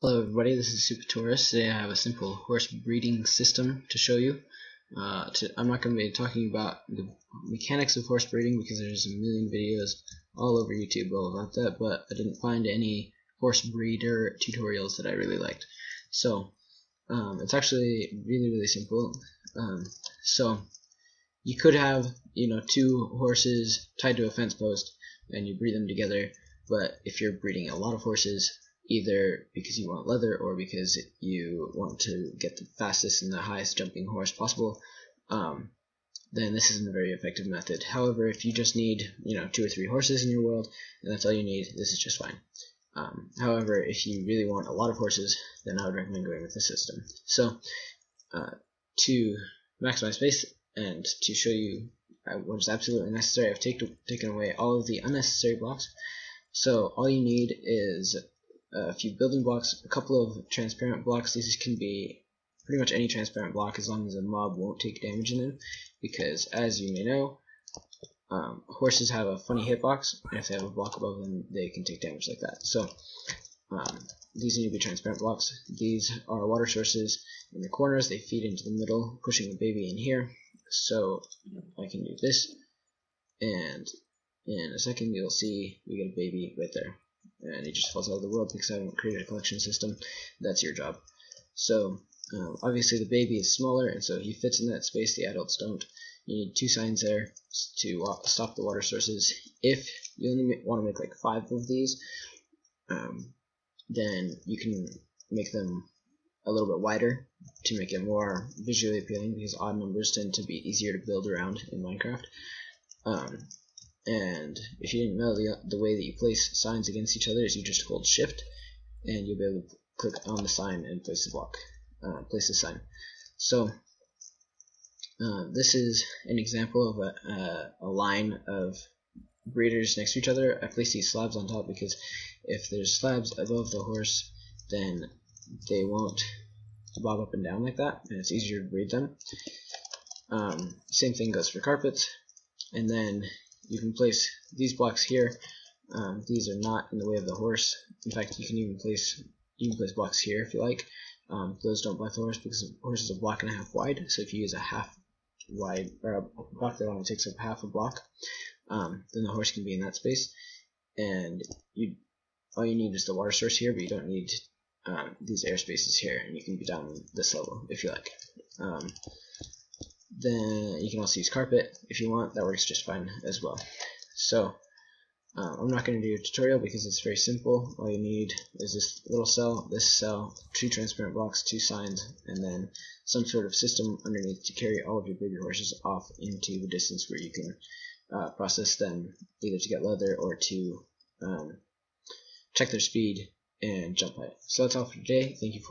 Hello everybody, this is Super Taurus. Today I have a simple horse breeding system to show you. I'm not going to be talking about the mechanics of horse breeding because there's a million videos all over YouTube all about that, but I didn't find any horse breeder tutorials that I really liked. So it's actually really simple. So you could have two horses tied to a fence post and you breed them together, but if you're breeding a lot of horses, either because you want leather or because you want to get the fastest and the highest jumping horse possible, then this isn't a very effective method. However, if you just need 2 or 3 horses in your world and that's all you need, this is just fine. However, if you really want a lot of horses, then I would recommend going with this system. So to maximize space and to show you what is absolutely necessary, I've taken away all of the unnecessary blocks. So all you need is a few building blocks, a couple of transparent blocks. These can be pretty much any transparent block as long as a mob won't take damage in them, because as you may know, horses have a funny hitbox, and if they have a block above them, they can take damage like that. So these need to be transparent blocks. These are water sources in the corners. They feed into the middle, pushing the baby in here. So I can do this, and in a second you'll see we get a baby right there. And he just falls out of the world because I haven't created a collection system. That's your job. So obviously the baby is smaller, and so he fits in that space. The adults don't. You need 2 signs there to stop the water sources. If you only want to make like 5 of these, then you can make them a little bit wider to make it more visually appealing, because odd numbers tend to be easier to build around in Minecraft. And if you didn't know, the way that you place signs against each other is you just hold shift and you'll be able to click on the sign and place the block, place the sign. So this is an example of a line of breeders next to each other. I placed these slabs on top because if there's slabs above the horse, then they won't bob up and down like that, and it's easier to breed them. Same thing goes for carpets. And then you can place these blocks here. These are not in the way of the horse. In fact, you can even place blocks here if you like. Those don't block the horse because the horse is a block and a half wide. So if you use a half wide, or a block that only takes up half a block, then the horse can be in that space. And all you need is the water source here, but you don't need these air spaces here, and you can be down this level if you like. Then you can also use carpet if you want. That works just fine as well. So I'm not going to do a tutorial because it's very simple. All you need is this little cell, this cell, 2 transparent blocks, 2 signs, and then some sort of system underneath to carry all of your baby horses off into the distance where you can process them, either to get leather or to check their speed and jump height. So that's all for today. Thank you for